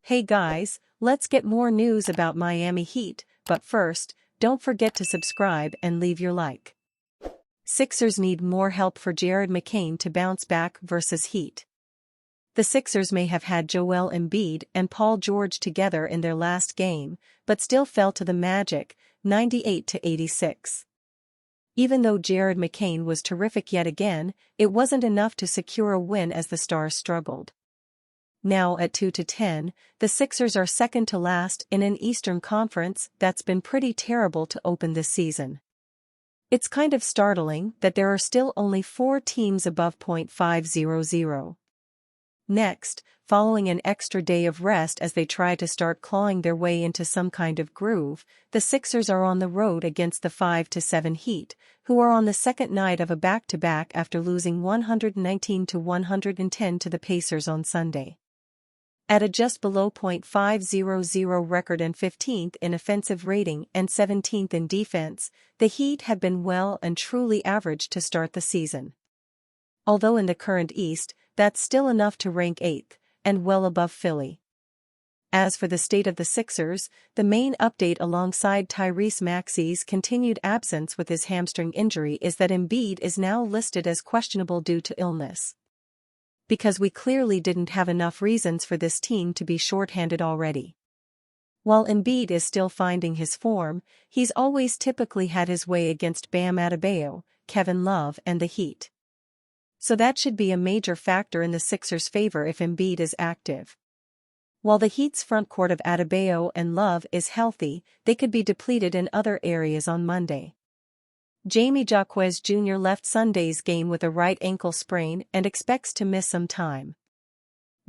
Hey guys, let's get more news about Miami Heat, but first, don't forget to subscribe and leave your like. Sixers need more help for Jared McCain to bounce back versus Heat. The Sixers may have had Joel Embiid and Paul George together in their last game, but still fell to the Magic, 98-86. Even though Jared McCain was terrific yet again, it wasn't enough to secure a win as the Stars struggled. Now at 2-10, the Sixers are second to last in an Eastern Conference that's been pretty terrible to open this season. It's kind of startling that there are still only 4 teams above .500. Next, following an extra day of rest as they try to start clawing their way into some kind of groove, the Sixers are on the road against the 5-7 Heat, who are on the second night of a back-to-back after losing 119-110 to the Pacers on Sunday. At a just below .500 record and 15th in offensive rating and 17th in defense, the Heat have been well and truly average to start the season. Although in the current East, that's still enough to rank 8th, and well above Philly. As for the state of the Sixers, the main update alongside Tyrese Maxey's continued absence with his hamstring injury is that Embiid is now listed as questionable due to illness. Because we clearly didn't have enough reasons for this team to be shorthanded already. While Embiid is still finding his form, he's always typically had his way against Bam Adebayo, Kevin Love and the Heat. So that should be a major factor in the Sixers' favor if Embiid is active. While the Heat's frontcourt of Adebayo and Love is healthy, they could be depleted in other areas on Monday. Jamie Jaquez Jr. left Sunday's game with a right ankle sprain and expects to miss some time.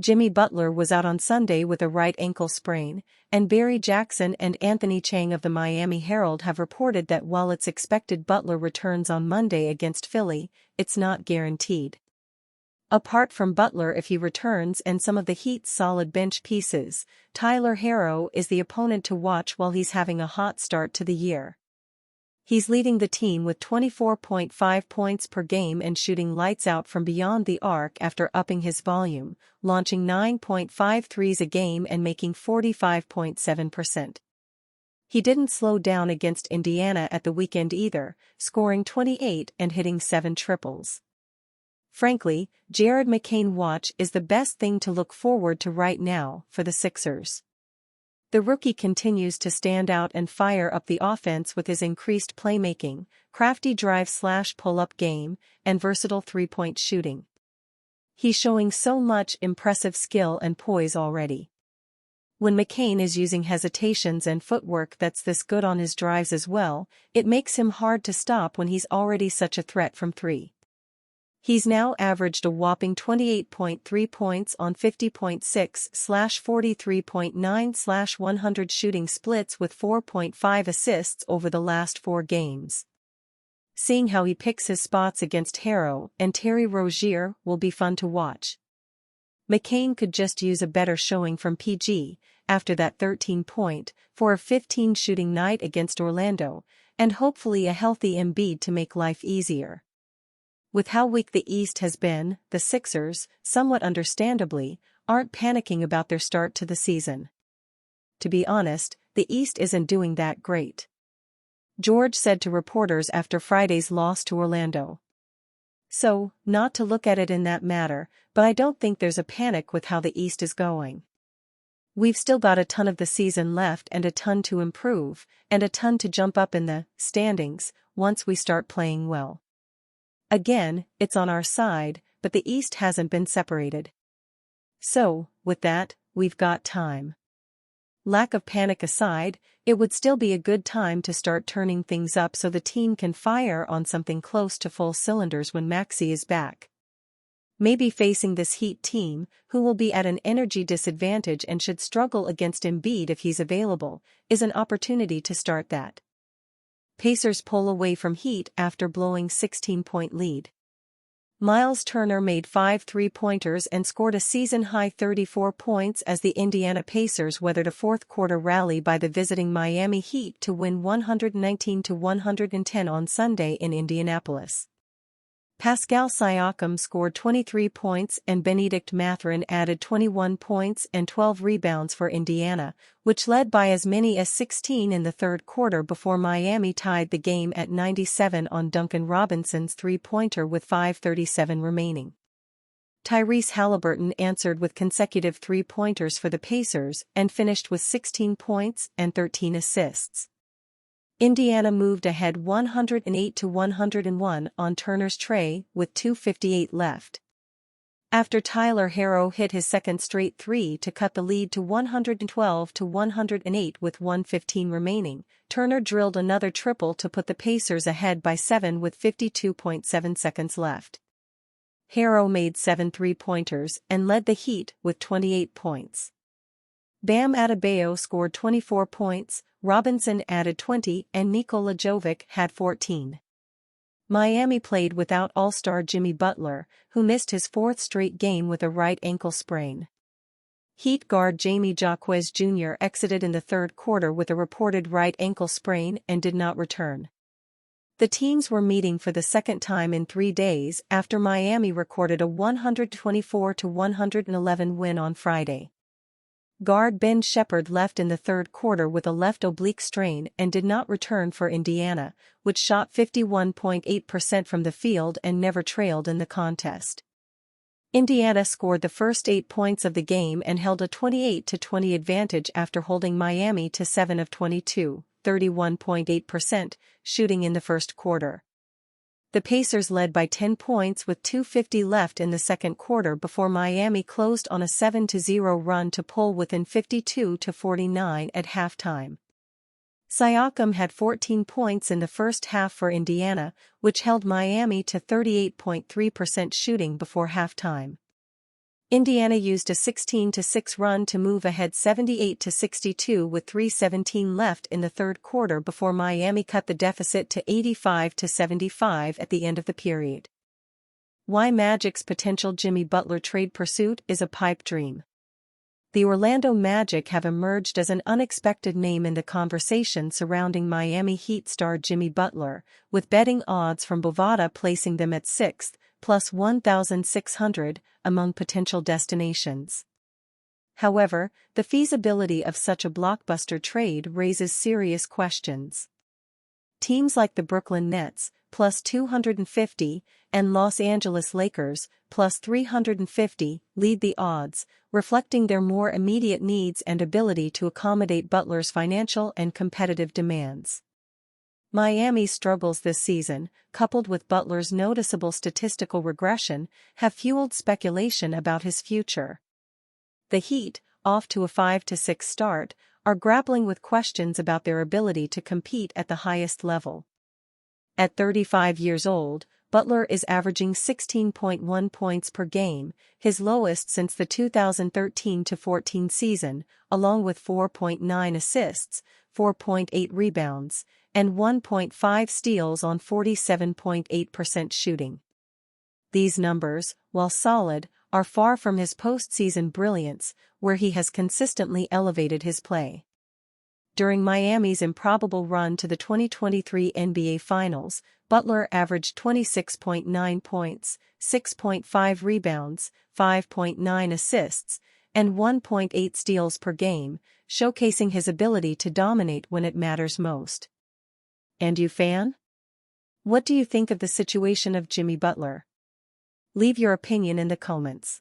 Jimmy Butler was out on Sunday with a right ankle sprain, and Barry Jackson and Anthony Chang of the Miami Herald have reported that while it's expected Butler returns on Monday against Philly, it's not guaranteed. Apart from Butler if he returns and some of the Heat's solid bench pieces, Tyler Herro is the opponent to watch while he's having a hot start to the year. He's leading the team with 24.5 points per game and shooting lights out from beyond the arc after upping his volume, launching 9.5 threes a game and making 45.7%. He didn't slow down against Indiana at the weekend either, scoring 28 and hitting 7 triples. Frankly, Jared McCain watch is the best thing to look forward to right now for the Sixers. The rookie continues to stand out and fire up the offense with his increased playmaking, crafty drive/pull-up game, and versatile three-point shooting. He's showing so much impressive skill and poise already. When McCain is using hesitations and footwork that's this good on his drives as well, it makes him hard to stop when he's already such a threat from 3. He's now averaged a whopping 28.3 points on 50.6/43.9/100 shooting splits with 4.5 assists over the last 4 games. Seeing how he picks his spots against Herro and Terry Rozier will be fun to watch. McCain could just use a better showing from PG after that 13-point for a 15 shooting night against Orlando, and hopefully a healthy Embiid to make life easier. With how weak the East has been, the Sixers, somewhat understandably, aren't panicking about their start to the season. To be honest, the East isn't doing that great. George said to reporters after Friday's loss to Orlando. So, not to look at it in that matter, but I don't think there's a panic with how the East is going. We've still got a ton of the season left and a ton to improve, and a ton to jump up in the standings once we start playing well. Again, it's on our side, but the East hasn't been separated. So, with that, we've got time. Lack of panic aside, it would still be a good time to start turning things up so the team can fire on something close to full cylinders when Maxey is back. Maybe facing this Heat team, who will be at an energy disadvantage and should struggle against Embiid if he's available, is an opportunity to start that. Pacers pull away from Heat after blowing 16-point lead. Myles Turner made 5 three-pointers and scored a season-high 34 points as the Indiana Pacers weathered a fourth-quarter rally by the visiting Miami Heat to win 119-110 on Sunday in Indianapolis. Pascal Siakam scored 23 points and Benedict Mathurin added 21 points and 12 rebounds for Indiana, which led by as many as 16 in the third quarter before Miami tied the game at 97 on Duncan Robinson's three-pointer with 5:37 remaining. Tyrese Halliburton answered with consecutive three-pointers for the Pacers and finished with 16 points and 13 assists. Indiana moved ahead 108-101 on Turner's tray with 2:58 left. After Tyler Herro hit his second straight three to cut the lead to 112-108 with 1:15 remaining, Turner drilled another triple to put the Pacers ahead by 7 with 52.7 seconds left. Herro made 7 three-pointers and led the Heat with 28 points. Bam Adebayo scored 24 points, Robinson added 20 and Nikola Jovic had 14. Miami played without All-Star Jimmy Butler, who missed his fourth straight game with a right ankle sprain. Heat guard Jamie Jaquez Jr. exited in the third quarter with a reported right ankle sprain and did not return. The teams were meeting for the second time in 3 days after Miami recorded a 124-111 win on Friday. Guard Ben Shepherd left in the third quarter with a left oblique strain and did not return for Indiana, which shot 51.8% from the field and never trailed in the contest. Indiana scored the first 8 points of the game and held a 28-20 advantage after holding Miami to 7 of 22, 31.8%, shooting in the first quarter. The Pacers led by 10 points with 2:50 left in the second quarter before Miami closed on a 7-0 run to pull within 52-49 at halftime. Siakam had 14 points in the first half for Indiana, which held Miami to 38.3% shooting before halftime. Indiana used a 16-6 run to move ahead 78-62 with 3:17 left in the third quarter before Miami cut the deficit to 85-75 at the end of the period. Why Magic's potential Jimmy Butler trade pursuit is a pipe dream. The Orlando Magic have emerged as an unexpected name in the conversation surrounding Miami Heat star Jimmy Butler, with betting odds from Bovada placing them at 6th, plus 1,600, among potential destinations. However, the feasibility of such a blockbuster trade raises serious questions. Teams like the Brooklyn Nets, plus 250, and Los Angeles Lakers, plus 350, lead the odds, reflecting their more immediate needs and ability to accommodate Butler's financial and competitive demands. Miami's struggles this season, coupled with Butler's noticeable statistical regression, have fueled speculation about his future. The Heat, off to a 5-6 start, are grappling with questions about their ability to compete at the highest level. At 35 years old, Butler is averaging 16.1 points per game, his lowest since the 2013-14 season, along with 4.9 assists, 4.8 rebounds, and 1.5 steals on 47.8% shooting. These numbers, while solid, are far from his postseason brilliance, where he has consistently elevated his play. During Miami's improbable run to the 2023 NBA Finals, Butler averaged 26.9 points, 6.5 rebounds, 5.9 assists, and 1.8 steals per game, showcasing his ability to dominate when it matters most. And you, fan? What do you think of the situation of Jimmy Butler? Leave your opinion in the comments.